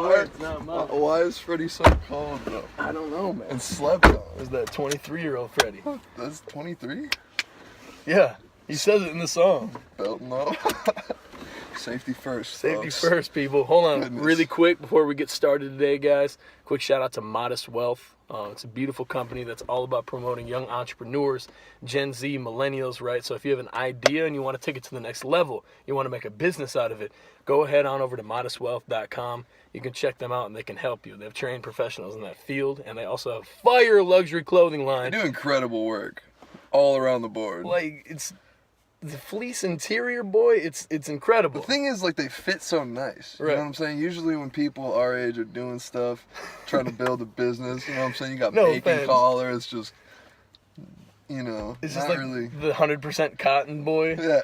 words, not mine. Why is Freddie so cold, though? I don't know, man. And slept on. Is that 23-year-old Freddie? That's 23? Yeah, he says it in the song. Belting up. Safety first. Safety folks. first, people. Hold on, Goodness. really quick before we get started today, guys. Quick shout out to Modest Wealth. It's a beautiful company that's all about promoting young entrepreneurs, Gen Z, millennials, right? So if you have an idea and you want to take it to the next level, you want to make a business out of it, go ahead on over to modestwealth.com. You can check them out and they can help you. They have trained professionals in that field, and they also have fire luxury clothing line. They do incredible work all around the board. Like, it's the fleece interior, boy, it's incredible. The thing is, like, they fit so nice. You Right. know what I'm saying? Usually when people our age are doing stuff, trying to build a business, you know what I'm saying? You got No bacon offense. collar, it's just, you know, It's not just like really. the 100% cotton, boy. Yeah.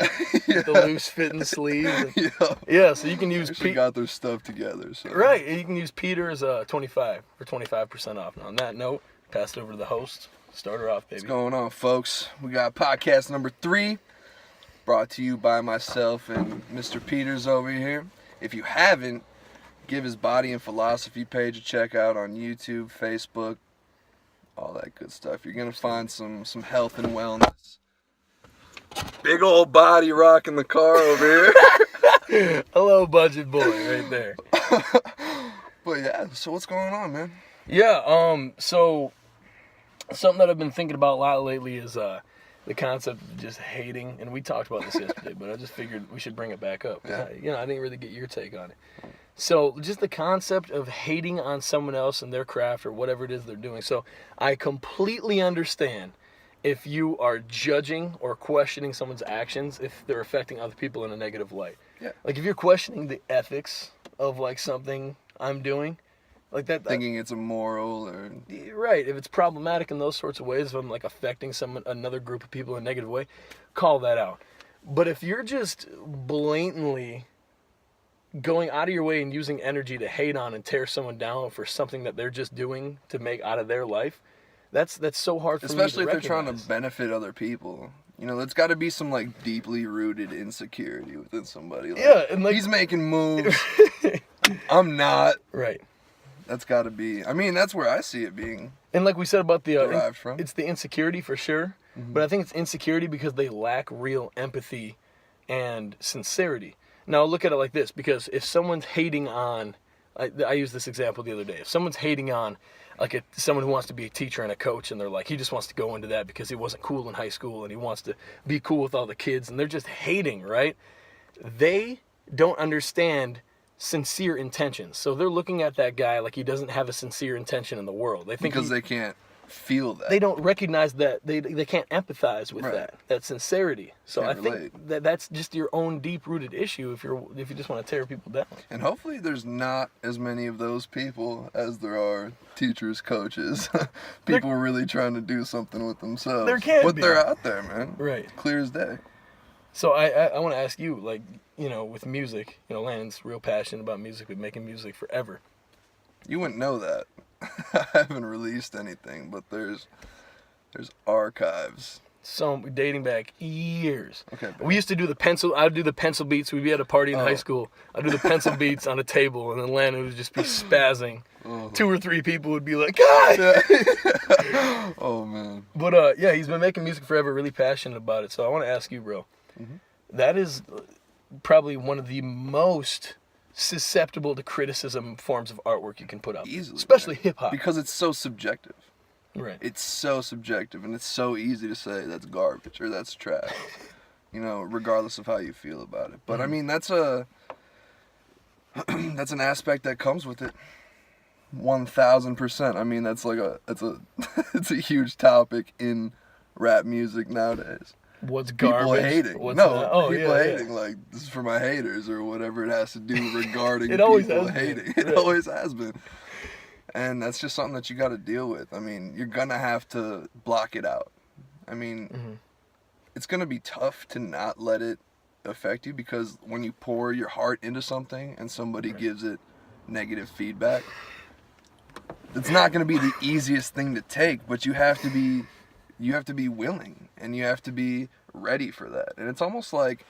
Yeah. The loose fitting sleeves. Yeah. Yeah, so you can use Actually got their stuff together. So. right. You can use Peter's 25 for 25% off. Now, on that note, pass it over to the host. Start her off, baby. What's going on, folks? We got podcast number 3, brought to you by myself and Mr. Peters over here. If you haven't, give his Body and Philosophy page a check out on YouTube, Facebook, all that good stuff. You're gonna find some health and wellness. Big old body rocking the car over here. Hello, budget boy, right there. But yeah, so what's going on, man? Yeah. So something that I've been thinking about a lot lately is the concept of just hating, and we talked about this yesterday, but I just figured we should bring it back up. Yeah. I didn't really get your take on it. So just the concept of hating on someone else and their craft or whatever it is they're doing. So I completely understand if you are judging or questioning someone's actions if they're affecting other people in a negative light. Yeah. Like if you're questioning the ethics of like something I'm doing, like that. Thinking it's immoral or Right, if it's problematic in those sorts of ways, if I'm like affecting another group of people in a negative way, call that out. But if you're just blatantly going out of your way and using energy to hate on and tear someone down for something that they're just doing to make out of their life, that's so hard for especially me to if they're trying recognize. to benefit other people. You know, there's got to be some like deeply rooted insecurity within somebody. Like, Yeah, and like he's making moves, I'm not. right. That's got to be. I mean, that's where I see it being And like we said about the derived from. it's the insecurity for sure, Mm-hmm. but I think it's insecurity because they lack real empathy and sincerity. Now look at it like this, because if someone's hating on, I used this example the other day. If someone's hating on like someone who wants to be a teacher and a coach, and they're like, he just wants to go into that because he wasn't cool in high school and he wants to be cool with all the kids, and they're just hating, right? They don't understand sincere intentions. So they're looking at that guy like he doesn't have a sincere intention in the world. They think because they can't feel that. they don't recognize that they can't empathize with Right. that sincerity. So Can't I think relate. that's just your own deep-rooted issue if you just want to tear people down. And hopefully there's not as many of those people as there are teachers, coaches, people really trying to do something with themselves. There can but be. they're out there, man. Right. Clear as day. So I want to ask you, like, with music, Landon's real passionate about music, been making music forever. You wouldn't know that. I haven't released anything, but there's archives. So dating back years. Okay. We used to do I'd do the pencil beats. We'd be at a party in Oh. high school. I'd do the pencil beats on a table, and then Landon would just be spazzing. Oh. 2 or 3 people would be like, God! Oh man. But yeah, he's been making music forever, really passionate about it. So I want to ask you, bro. Mm-hmm. That is probably one of the most susceptible to criticism forms of artwork you can put out. Easily, especially man. hip hop. Because it's so subjective. Right. It's so subjective, and it's so easy to say that's garbage or that's trash. Regardless of how you feel about it. But I mean, that's that's an aspect that comes with it. 1,000%. I mean, that's it's a huge topic in rap music nowadays. What's garbage? People hating. What's no, not? Oh, people yeah, hating. Like, this is for my haters or whatever it has to do regarding It always people has been, hating. right. It always has been. And that's just something that you got to deal with. I mean, you're going to have to block it out. I mean, it's going to be tough to not let it affect you, because when you pour your heart into something and somebody gives it negative feedback, it's not going to be the easiest thing to take, but you have to be willing, and you have to be ready for that. And it's almost like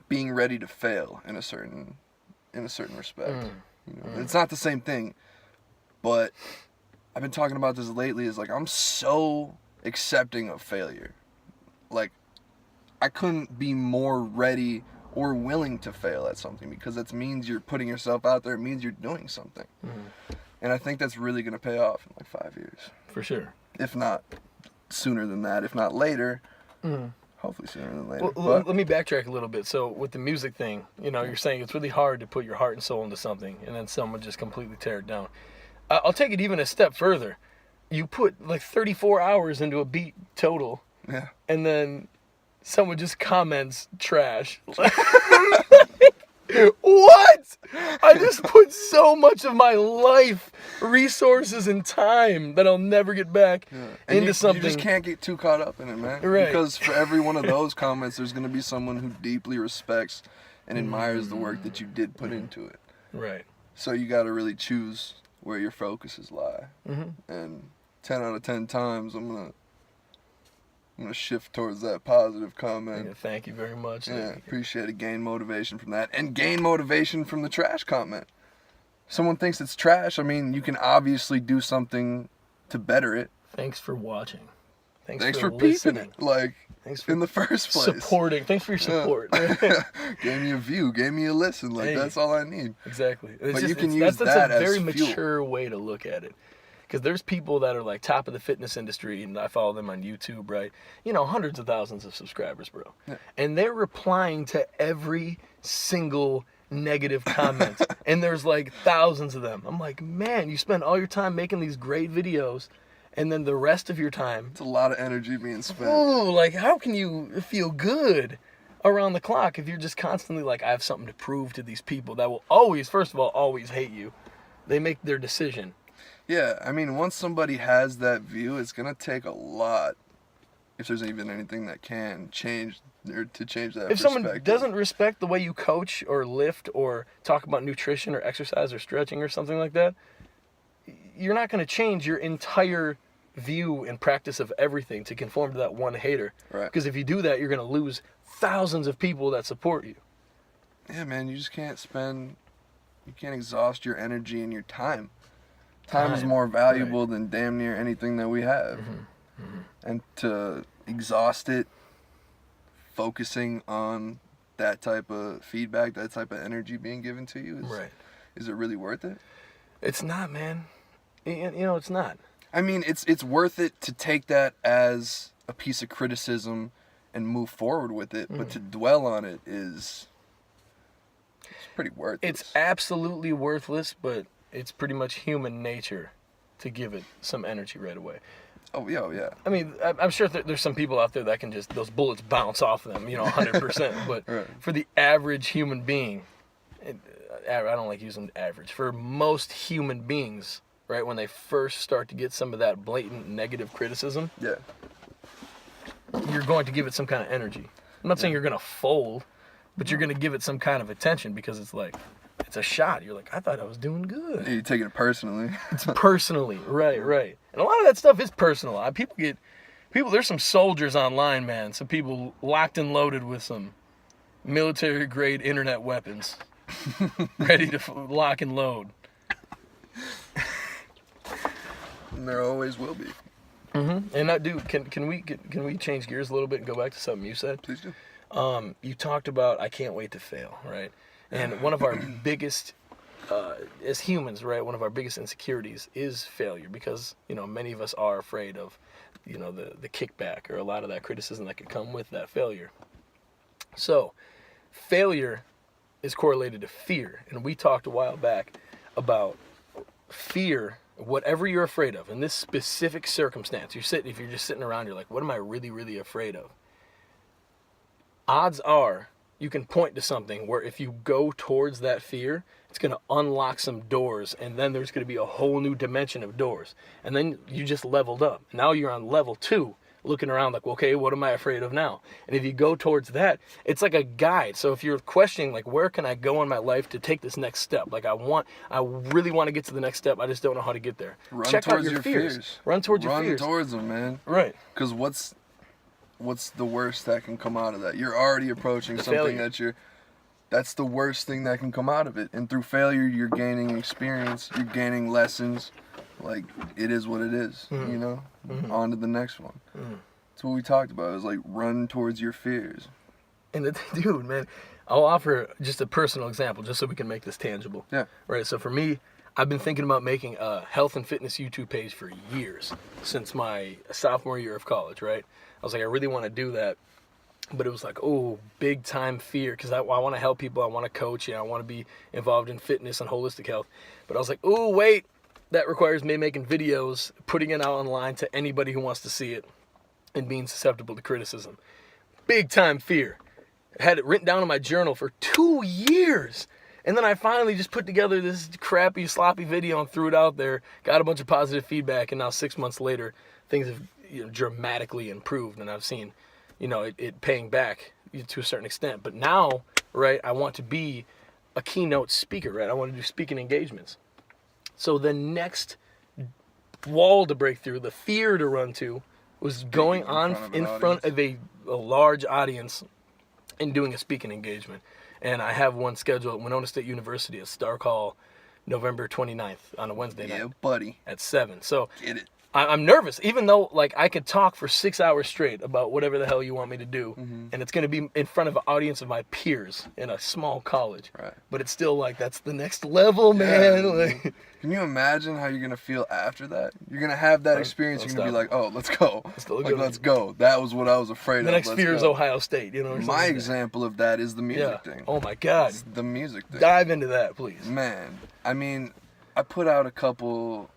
being ready to fail in a certain respect. You know? It's not the same thing, but I've been talking about this lately. Is like I'm so accepting of failure. Like I couldn't be more ready or willing to fail at something because that means you're putting yourself out there. It means you're doing something. And I think that's really going to pay off in like 5 years. For sure. If not sooner than that, if not later. Hopefully sooner than later. Well, let me backtrack a little bit. So with the music thing, you know, you're saying it's really hard to put your heart and soul into something and then someone just completely tear it down. I'll take it even a step further. You put like 34 hours into a beat total. Yeah. And then someone just comments trash. What? I just put so much of my life, resources, and time that I'll never get back into something. You just can't get too caught up in it, man. Right. Because for every one of those comments, there's going to be someone who deeply respects and admires the work that you did put into it. Right. So you got to really choose where your focuses lie. And 10 out of 10 times, I'm gonna shift towards that positive comment. Yeah, thank you very much. Yeah, appreciate it. Gain motivation from that. And gain motivation from the trash comment. Someone thinks it's trash. I mean, you can obviously do something to better it. Thanks for watching. Thanks for listening. peeping it. Like, thanks for in the first place. Supporting. Thanks for your support. Gave me a view. Gave me a listen. Like, Hey. That's all I need. Exactly. But you can use that's that a very as fuel. mature way to look at it. Because there's people that are like top of the fitness industry, and I follow them on YouTube, right? You know, hundreds of thousands of subscribers, bro. Yeah. And they're replying to every single negative comment. And there's like thousands of them. I'm like, man, you spend all your time making these great videos, and then the rest of your time, It's a lot of energy being spent. ooh, like how can you feel good around the clock if you're just constantly like, I have something to prove to these people that will always, first of all, always hate you. They make their decision. Yeah, I mean, once somebody has that view, it's going to take a lot, if there's even anything that can change, or to change that If someone perspective. doesn't respect the way you coach or lift or talk about nutrition or exercise or stretching or something like that, you're not going to change your entire view and practice of everything to conform to that one hater. Right. Because if you do that, you're going to lose thousands of people that support you. Yeah, man, you just can't exhaust your energy and your time. Time is more valuable than damn near anything that we have. And to exhaust it focusing on that type of feedback, that type of energy being given to you, is it really worth it? It's not, man. You know, it's not. I mean, it's worth it to take that as a piece of criticism and move forward with it, but to dwell on it it's pretty worthless. It's absolutely worthless, but it's pretty much human nature to give it some energy right away. Oh, yeah. I mean, I'm sure there's some people out there that can just, those bullets bounce off them, 100%. But Right. For the average human being, I don't like using average. For most human beings, right, when they first start to get some of that blatant negative criticism, Yeah. you're going to give it some kind of energy. I'm not saying you're going to fold, but you're going to give it some kind of attention because it's like, it's a shot. You're like, I thought I was doing good. You're taking it personally. It's personally, right. And a lot of that stuff is personal. There's some soldiers online, man. Some people locked and loaded with some military-grade internet weapons, ready to lock and load. And there always will be. And that dude, can we change gears a little bit and go back to something you said? Please do. You talked about I can't wait to fail, right? And one of our biggest, as humans, right, one of our biggest insecurities is failure because, many of us are afraid of, the kickback or a lot of that criticism that could come with that failure. So, failure is correlated to fear. And we talked a while back about fear, whatever you're afraid of, in this specific circumstance. If you're just sitting around, you're like, what am I really, really afraid of? Odds are you can point to something where if you go towards that fear, it's going to unlock some doors, and then there's going to be a whole new dimension of doors. And then you just leveled up. Now you're on level 2, looking around like, okay, what am I afraid of now? And if you go towards that, it's like a guide. So if you're questioning, like, where can I go in my life to take this next step? Like, I really want to get to the next step. I just don't know how to get there. Check out your fears. Run towards your fears. Run towards them, man. Right. Because what's the worst that can come out of that? You're already approaching something failure. That's the worst thing that can come out of it. And through failure, you're gaining experience, you're gaining lessons. Like, it is what it is, you know? On to the next one. That's what we talked about. It was like, run towards your fears. And dude, man, I'll offer just a personal example just so we can make this tangible. Yeah. Right, so for me, I've been thinking about making a health and fitness YouTube page for years, since my sophomore year of college, right? I was like, I really want to do that. But it was like, oh, big time fear, because I want to help people, I want to coach, I want to be involved in fitness and holistic health. But I was like, oh, wait, that requires me making videos, putting it out online to anybody who wants to see it, and being susceptible to criticism. Big time fear. I had it written down in my journal for 2 years. And then I finally just put together this crappy, sloppy video and threw it out there, got a bunch of positive feedback, and now 6 months later, things have dramatically improved, and I've seen it paying back to a certain extent. But now, right, I want to be a keynote speaker, right? I want to do speaking engagements. So the next wall to break through, the fear to run to, was going on in front of a large audience and doing a speaking engagement. And I have one scheduled at Winona State University at Stark Hall, November 29th on a Wednesday night. Yeah, buddy. At 7. So get it. I'm nervous, even though like I could talk for 6 hours straight about whatever the hell you want me to do, and it's going to be in front of an audience of my peers in a small college. Right. But it's still like, that's the next level, man. Like, can you imagine how you're going to feel after that? You're going to have that experience. You're going to be like, oh, let's go. Let's go. That was what I was afraid of. The next fear is Ohio State, you know. My example of that is the music thing. Oh my God. It's the music thing. Dive into that, please. Man, I mean, I put out a couple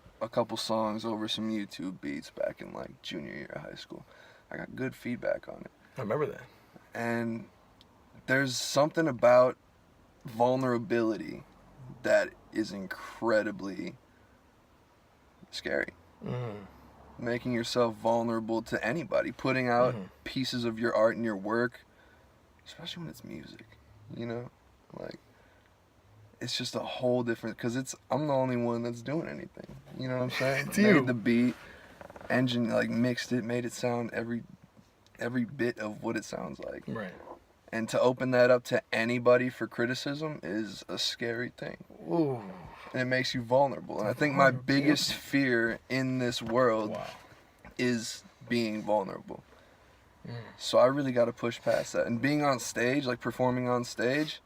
songs over some YouTube beats back in like junior year of high school. I got good feedback on it. I remember that. And there's something about vulnerability that is incredibly scary. Making yourself vulnerable to anybody, putting out pieces of your art and your work, especially when it's music, like, it's just a whole different, because I'm the only one that's doing anything. You know what I'm saying? Made the beat, engine, like mixed it, made it sound every bit of what it sounds like. Right. And to open that up to anybody for criticism is a scary thing. Ooh. And it makes you vulnerable. And I think my biggest fear in this world is being vulnerable. So I really got to push past that. And being on stage, like performing on stage,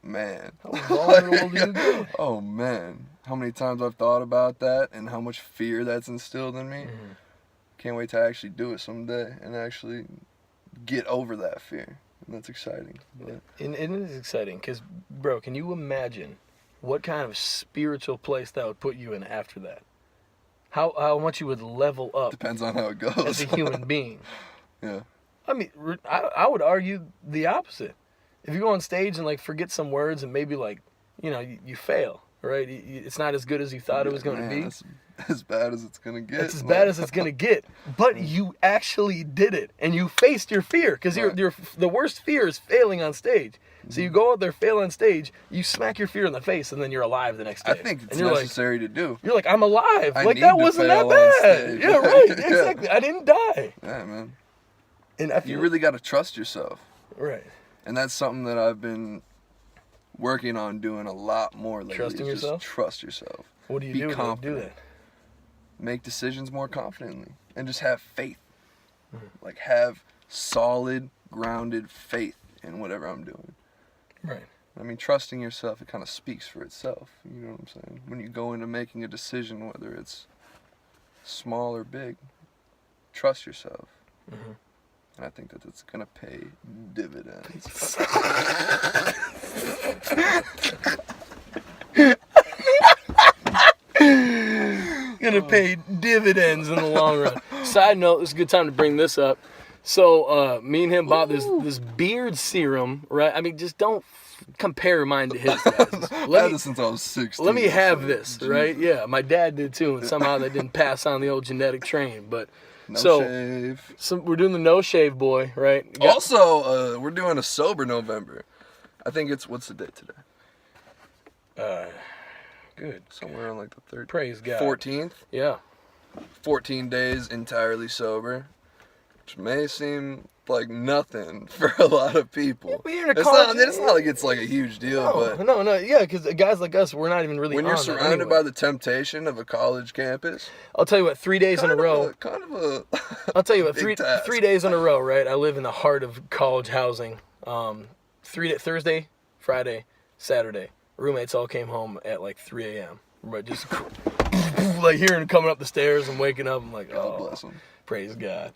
man. How vulnerable do you get? Oh, man. How many times I've thought about that and how much fear that's instilled in me. Can't wait to actually do it someday and actually get over that fear. And that's exciting. But And it is exciting because, bro, can you imagine what kind of spiritual place that would put you in after that? How much you would level up. Depends on how it goes. As a human being. Yeah. I mean, I would argue the opposite. If you go on stage and like forget some words and maybe like, you fail, right? It's not as good as you thought it was going to be. That's as bad as it's going to get. It's as bad as it's going to get. But you actually did it and you faced your fear because the worst fear is failing on stage. So you go out there, fail on stage, you smack your fear in the face, and then you're alive the next day. I think it's necessary to do. You're like, I'm alive. I Like, need that to wasn't that fail on bad. stage. Yeah, right. Yeah. Exactly. I didn't die. Yeah, man. And I feel You really got to trust yourself. right. And that's something that I've been working on doing a lot more lately. Trusting yourself? Just trust yourself. What do you Be do to confident. do that? Make decisions more confidently. And just have faith. Like, have solid, grounded faith in whatever I'm doing. Right. I mean, trusting yourself, it kind of speaks for itself. You know what I'm saying? When you go into making a decision, whether it's small or big, trust yourself. And I think that it's going to pay dividends. Gonna pay dividends in the long run. Side note, it's a good time to bring this up. So, me and him bought this beard serum, right? I mean, just don't compare mine to his, guys. I've had this since I was 16. Let me have this, right? Yeah, my dad did too, and somehow they didn't pass on the old genetic train. But shave. So we're doing the no shave boy, right? Also, we're doing a sober November. I think what's the date today? Good. Somewhere on like the 3rd. Praise God. 14th. Yeah. 14 days entirely sober, which may seem like nothing for a lot of people. But you're in a It's college, not like it's like a huge deal, but no, yeah, because guys like us, we're not even really. when you're on that surrounded anyway. by the temptation of a college campus, I'll tell you what, 3 days in a row. I'll tell you what, big task. 3 days in a row, right? I live in the heart of college housing. Thursday, Friday, Saturday. Roommates all came home at like 3 a.m. But just like hearing them coming up the stairs and waking up. I'm like, God bless them. Praise God.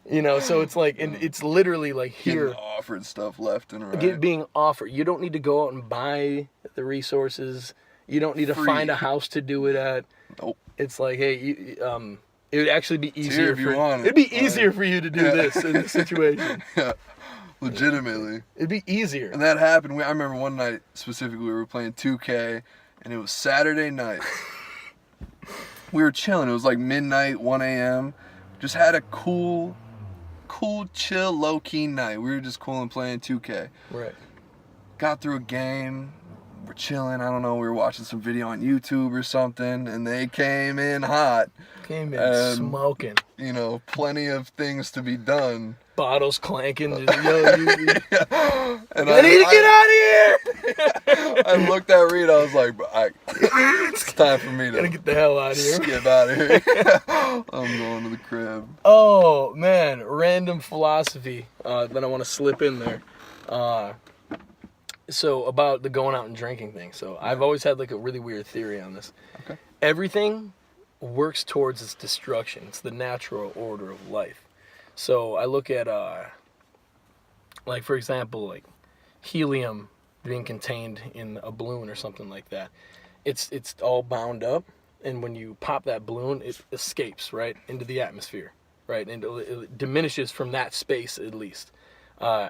You know, so it's like, and it's literally like here. Getting offered stuff left and right. Being offered. You don't need to go out and buy the resources. You don't need to find a house to do it at. Nope. It's like, hey, it would actually be easier if you want it. It'd be easier for you to do this in this situation. Yeah. Legitimately. It'd be easier. And that happened. I remember one night specifically we were playing 2K and it was Saturday night. We were chilling. It was like midnight, 1 a.m. Just had a cool, chill, low-key night. We were just cool and playing 2K. Right. Got through a game. We're chilling. I don't know. We were watching some video on YouTube or something, and they came in hot. Smoking. You know, plenty of things to be done. Bottles clanking. Just, And I need to get out of here! I looked at Reid. I was like, bro, it's time for me to Gotta get the hell out of here. skip out of here. I'm going to the crib. Oh, man. Random philosophy that I want to slip in there. So, about the going out and drinking thing. So, I've always had like a really weird theory on this. Okay. Everything works towards its destruction. It's the natural order of life. So, I look at, like, for example, like helium being contained in a balloon or something like that. It's all bound up, and when you pop that balloon, it escapes, right, into the atmosphere, right? And it diminishes from that space, at least.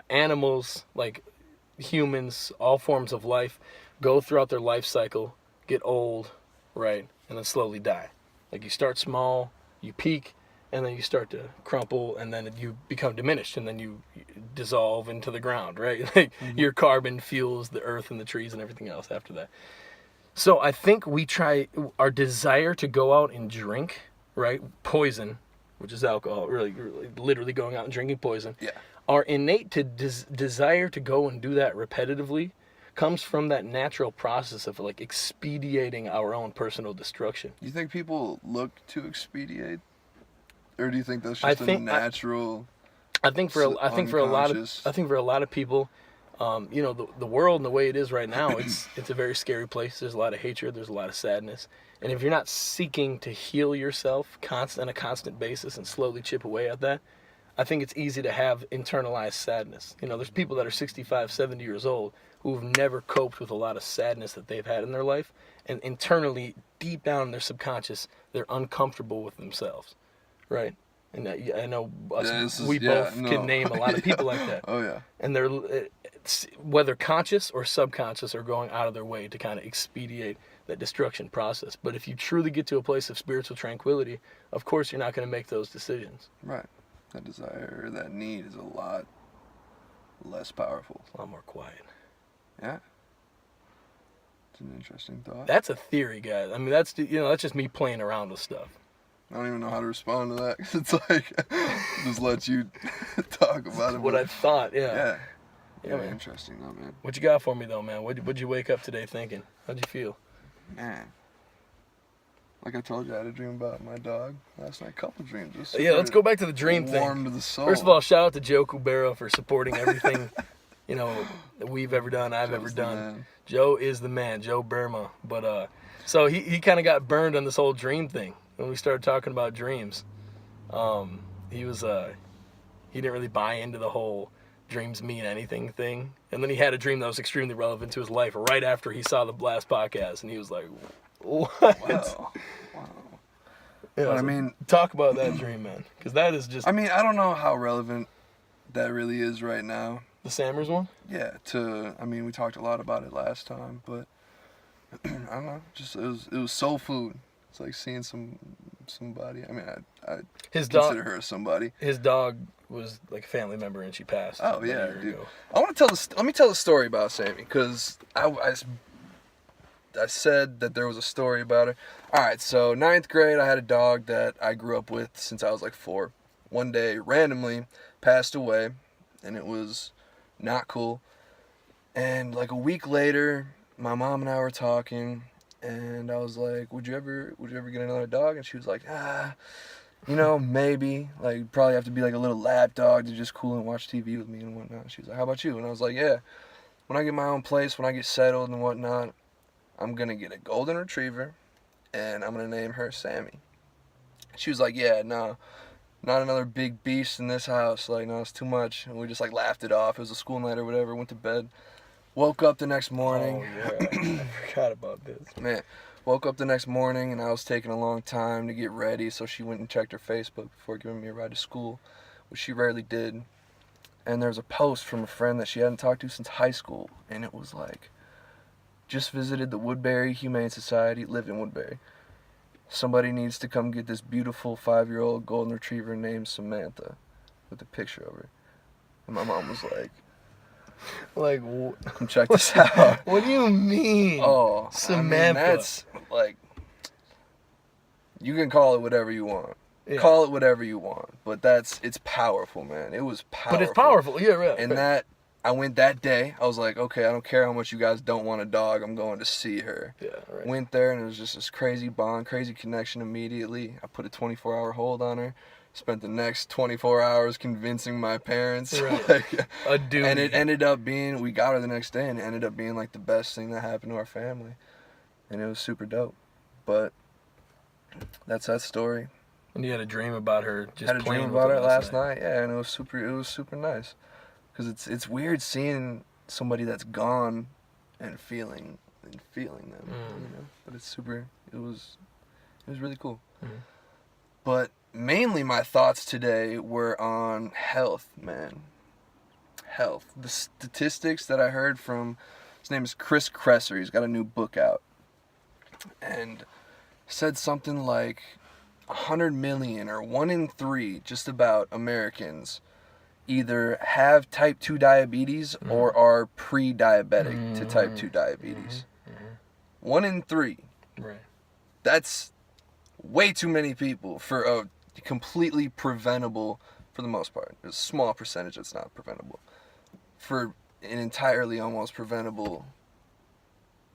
Animals, like humans, all forms of life, go throughout their life cycle, get old, right, and then slowly die. Like you start small, you peak, and then you start to crumple, and then you become diminished, and then you dissolve into the ground, right? Like your carbon fuels the earth and the trees and everything else after that. So I think our desire to go out and drink, right, poison, which is alcohol, really literally going out and drinking poison. Yeah. Our innate desire to go and do that repetitively comes from that natural process of like expediting our own personal destruction. You think people look to expedite, or do you think that's just a natural? I think for a lot of people, you know, the world and the way it is right now, it's a very scary place. There's a lot of hatred. There's a lot of sadness. And if you're not seeking to heal yourself on a constant basis and slowly chip away at that, I think it's easy to have internalized sadness. You know, there's people that are 65, 70 years old who've never coped with a lot of sadness that they've had in their life. And internally, deep down in their subconscious, they're uncomfortable with themselves. Right? And I know we both can name a lot of people like that. Oh, yeah. And they're, whether conscious or subconscious, are going out of their way to kind of expedite that destruction process. But if you truly get to a place of spiritual tranquility, of course you're not going to make those decisions. Right. That desire or that need is a lot less powerful. A lot more quiet. Yeah. It's an interesting thought. That's a theory, guys. I mean, that's just me playing around with stuff. I don't even know how to respond to that. 'Cause it's like, just let you talk about it. What I thought, yeah. Yeah, man. Interesting though, man. What you got for me though, man? What'd you wake up today thinking? How'd you feel? Man. Like I told you, I had a dream about my dog last night. Couple dreams. Yeah, let's go back to the dream thing. Warm to the soul. First of all, shout out to Joe Kubera for supporting everything, you know, that we've ever done, I've ever done. Joe is the man, Joe Burma. But so he kind of got burned on this whole dream thing when we started talking about dreams. He didn't really buy into the whole dreams mean anything thing. And then he had a dream that was extremely relevant to his life right after he saw the last podcast, and he was like, what? Wow. Yeah, but I mean, talk about that dream, man, because that is just. I mean, I don't know how relevant that really is right now. The Sammers one? Yeah. We talked a lot about it last time, but I don't know. Just it was soul food. It's like seeing somebody. I mean, I consider her somebody. His dog was like a family member, and she passed. Oh yeah, dude. Let me tell the story about Sammy, because I said that there was a story about her. All right, so 9th grade, I had a dog that I grew up with since I was like 4. one day randomly passed away, and it was not cool. And like a week later, my mom and I were talking, and I was like, would you ever get another dog? And she was like, maybe. Like, probably have to be like a little lap dog to just cool and watch TV with me and whatnot. She was like, how about you? And I was like, yeah, when I get my own place, when I get settled and whatnot, I'm going to get a golden retriever, and I'm going to name her Sammy. She was like, yeah, no, not another big beast in this house. Like, no, it's too much. And we just, like, laughed it off. It was a school night or whatever. Went to bed. Woke up the next morning. Oh, yeah. I forgot about this. Man, woke up the next morning, and I was taking a long time to get ready, so she went and checked her Facebook before giving me a ride to school, which she rarely did. And there was a post from a friend that she hadn't talked to since high school, and it was like, just visited the Woodbury Humane Society, lived in Woodbury. Somebody needs to come get this beautiful 5-year-old golden retriever named Samantha, with a picture of her. And my mom was like, come check this out. What do you mean? Oh, Samantha. I mean, that's like, you can call it whatever you want. Yeah. Call it whatever you want, but it's powerful, man. It was powerful. But it's powerful, yeah, right. And I went that day. I was like, okay, I don't care how much you guys don't want a dog. I'm going to see her. Yeah, right. Went there, and it was just this crazy bond, crazy connection immediately. I put a 24-hour hold on her. Spent the next 24 hours convincing my parents. Right. Like, A dude. and it ended up being, we got her the next day, and it ended up being like the best thing that happened to our family. And it was super dope. But that's that story. And you had a dream about her just Had a playing dream with about her it last night, yeah, and it was super nice. Because it's weird seeing somebody that's gone and feeling them, you know. But it was really cool. Mm-hmm. But mainly my thoughts today were on health, man. Health. The statistics that I heard from, his name is Chris Kresser. He's got a new book out, and said something like 100 million or 1 in 3 just about Americans either have type 2 diabetes or are pre-diabetic to type 2 diabetes. 1 in 3. Right. That's way too many people for a completely preventable, for the most part. There's a small percentage that's not preventable. For an entirely almost preventable,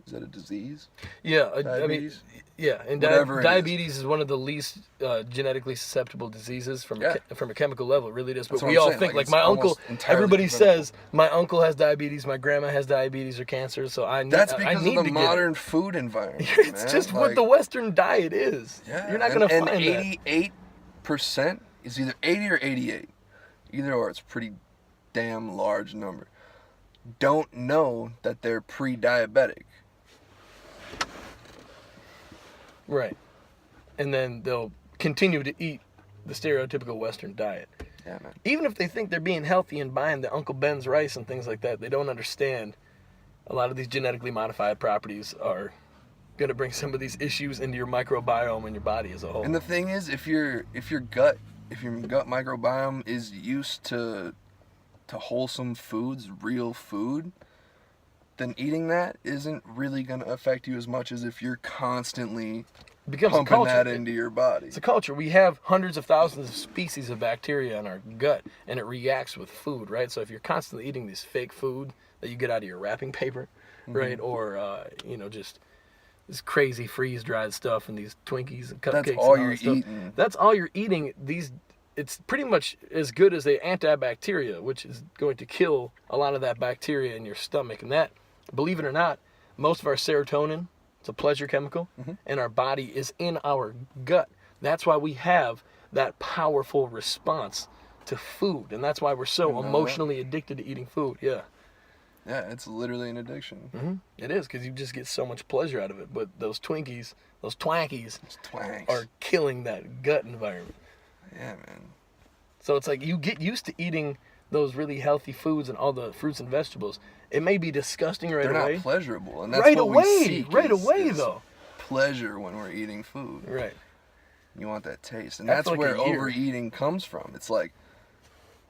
is that a disease? Yeah, Diabetes? and Whatever diabetes is one of the least genetically susceptible diseases from a chemical level. It really is. But That's what we I'm all saying. think, Like, like my it's uncle, almost entirely everybody preventable. says, my uncle has diabetes, my grandma has diabetes or cancer, so That's I because need of to the get it. modern food environment. It's man. just what Like, the Western diet is. yeah, You're not going to find that. And 88% is either 80 or 88. Either or, it's a pretty damn large number. Don't know that they're pre-diabetic. Right. And then they'll continue to eat the stereotypical Western diet. Yeah, man. Even if they think they're being healthy and buying the Uncle Ben's rice and things like that, they don't understand a lot of these genetically modified properties are going to bring some of these issues into your microbiome and your body as a whole. And the thing is, if your gut microbiome is used to wholesome foods, real food, then eating that isn't really going to affect you as much as if you're constantly becomes pumping a culture. that into your body. It's a culture. We have hundreds of thousands of species of bacteria in our gut, and it reacts with food, right? So if you're constantly eating this fake food that you get out of your wrapping paper, right, or just this crazy freeze-dried stuff and these Twinkies and cupcakes, That's all and you're stuff. eating. That's all you're eating. It's pretty much as good as the antibacteria, which is going to kill a lot of that bacteria in your stomach, and that, believe it or not, most of our serotonin, it's a pleasure chemical, and our body is in our gut. That's why we have that powerful response to food, and that's why we're so emotionally addicted to eating food. Yeah. Yeah, it's literally an addiction. It is, because you just get so much pleasure out of it. But those Twinkies, those Twankies, It's twanks. are killing that gut environment. Yeah, man. So it's like you get used to eating those really healthy foods and all the fruits and vegetables. It may be disgusting right They're away. not pleasurable, and that's Right what away, we seek. right is away, though. Pleasure when we're eating food. Right. You want that taste, and That's that's like where a year. overeating comes from. It's like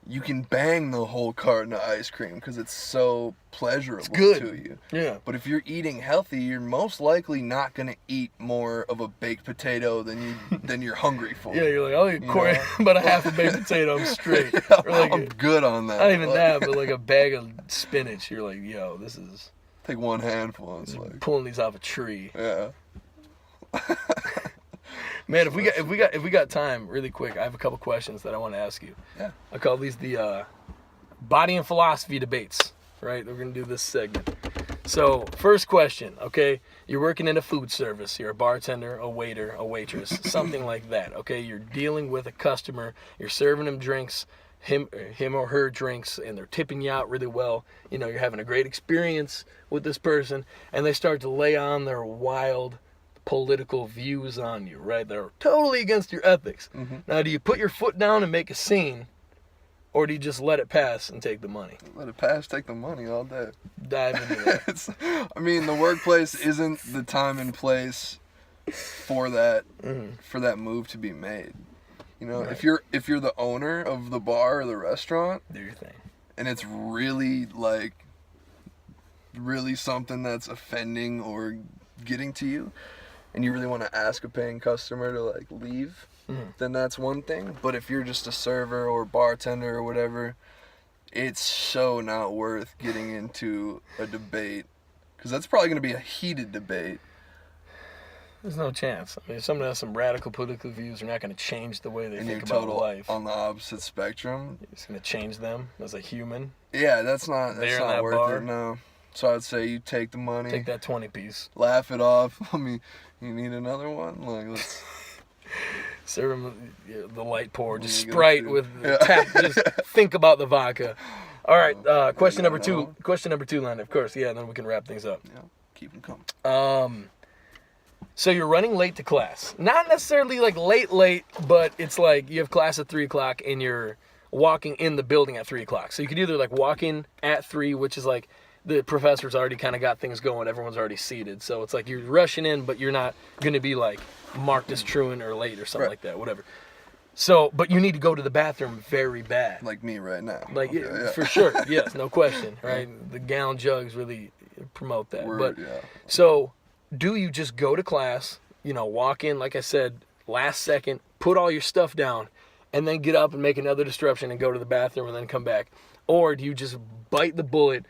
you can bang the whole carton of ice cream because it's so pleasurable good. to you. Yeah. But if you're eating healthy, you're most likely not gonna eat more of a baked potato than you're hungry for. Yeah, you're like, I'll eat about a half a baked potato, I'm straight. Or like I'm good on that. Not even that, but like a bag of spinach. You're like, yo, this is... Take one handful. It's like pulling these off a tree. Yeah. Man, if we got time, really quick, I have a couple questions that I want to ask you. Yeah. I call these the body and philosophy debates. Right? We're gonna do this segment. So, first question. Okay, you're working in a food service. You're a bartender, a waiter, a waitress, something like that. Okay, you're dealing with a customer. You're serving them drinks, him or her drinks, and they're tipping you out really well. You know, you're having a great experience with this person, and they start to lay on their wild political views on you, right? They're totally against your ethics. Mm-hmm. Now, do you put your foot down and make a scene, or do you just let it pass and take the money? Let it pass, take the money all day. Dive into that. I mean, the workplace isn't the time and place for that for that move to be made. You know, right. if you're the owner of the bar or the restaurant, do your thing, and it's really something that's offending or getting to you, and you really want to ask a paying customer to like leave, then that's one thing. But if you're just a server or bartender or whatever, it's so not worth getting into a debate, because that's probably going to be a heated debate. There's no chance. I mean, if someone has some radical political views, they're not going to change the way they and think you're about life. On the opposite spectrum. It's going to change them as a human. Yeah, that's not worth bar. it, no. So I'd say you take the money. Take that 20 piece. Laugh it off. I mean, you need another one? Like, let's... Serve them the light pour. Just Sprite with tap. Just think about the vodka. All right, question number two. Question number two, Landon, of course. Yeah, then we can wrap things up. Yeah, keep them coming. So you're running late to class. Not necessarily like late, but it's like you have class at 3 o'clock and you're walking in the building at 3 o'clock. So you could either like walk in at 3, which is like the professor's already kind of got things going. Everyone's already seated. So it's like you're rushing in, but you're not going to be like marked as truant or late or something like that, whatever. So, but you need to go to the bathroom very bad. Like me right now. Like, okay, yeah. For sure. Yes, no question, right? The gallon jugs really promote that. So, do you just go to class, you know, walk in, like I said, last second, put all your stuff down, and then get up and make another disruption and go to the bathroom and then come back? Or do you just bite the bullet,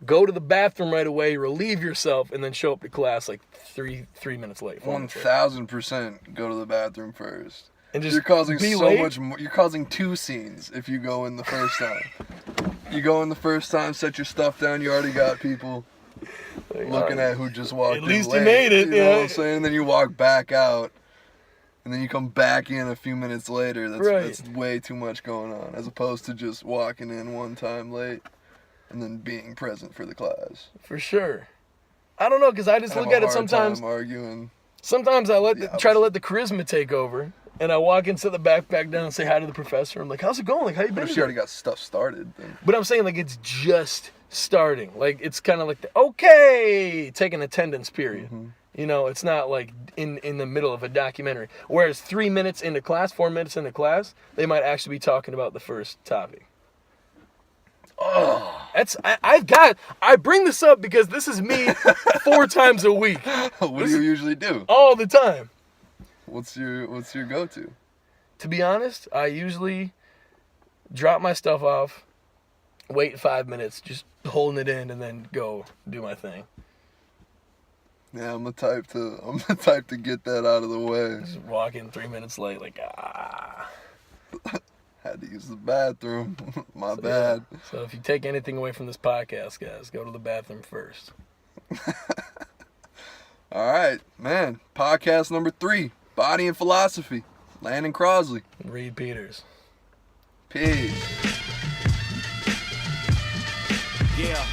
go to the bathroom right away, relieve yourself, and then show up to class like three minutes late? 1,000% go to the bathroom first. And just you're causing be so late? much more. You're causing 2 scenes if you go in the first time. You go in the first time, set your stuff down. You already got people looking at who just walked in. At least late, you made it. You know what I'm saying? And then you walk back out, and then you come back in a few minutes later. That's way too much going on, as opposed to just walking in one time late and then being present for the class. For sure. I don't know, because I just look at it sometimes. Arguing. Sometimes I try to let the charisma take over, and I walk in, sit the backpack down, and say hi to the professor. I'm like, "How's it going? Like, how you been?" What if she already got stuff started? Then? But I'm saying, like, it's just starting. Like, it's kind of like take an attendance period. Mm-hmm. You know, it's not like in the middle of a documentary. Whereas 3 minutes into class, 4 minutes into class, they might actually be talking about the first topic. Oh, I bring this up because this is me 4 times a week. What do you usually do? All the time. What's your go-to? To be honest, I usually drop my stuff off, wait 5 minutes, just holding it in, and then go do my thing. Yeah, I'm the type to get that out of the way. Just walk in 3 minutes late, like Had to use the bathroom. My bad. Yeah. So if you take anything away from this podcast, guys, go to the bathroom first. All right, man. Podcast number 3, Body and Philosophy. Landon Crosley. Reid Peters. Peace. Yeah.